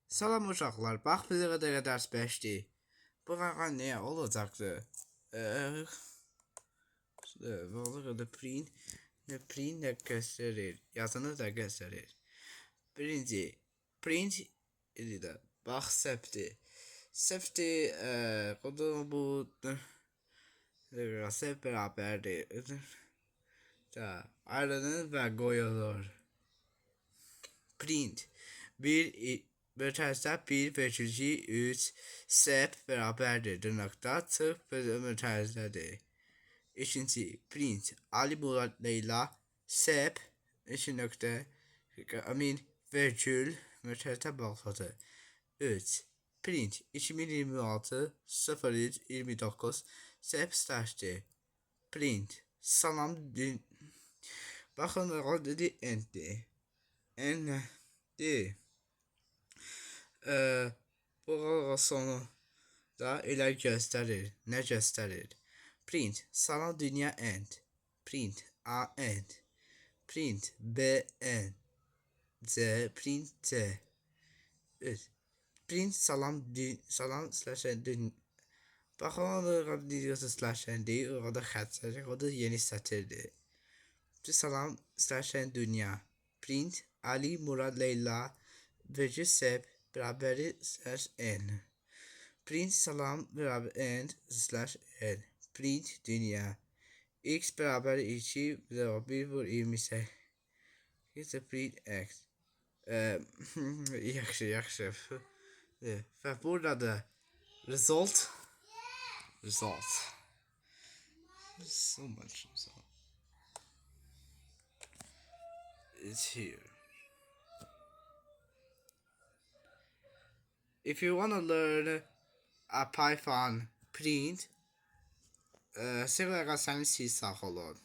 Salam uşaqlar, bax bizə qədər dərs 5-dir. Bu rəqəm nə olacaqdı? Burada print də göstərir, yazını da göstərir. Birinci, print idi də, bax səhvdir. Səhvdir, bu səhv bərabərdir. Ayrılır və qoyulur. Print 1 1,3 sep beraberdir dırnakta tık mütersedir. İkinci print Ali Murat Leyla sep iki nokta amin virgül müterse bağladı. 3 print 2026 03 29 sep startı. Print salam dün bakın o dedi endi bu sonu da elə göstərir. Nə göstərir? Print salam dünya end. Print a end. Print b end. C print c. Print salam slash end. Baxın orada diyorsa slash end değil. Orada xətt çəkir. Orada yeni sətirdir. Salam slash end dünya. Print Ali Murad Leyla virgül sep beraberi slash n. Print salam beraber end slash n. Print dünya. X beraber 2 1 vur 28. Print x. Yaxşı. Və burada da result. So much result. It's here. If you want to learn a Python print, sigara səni sil sağ olun.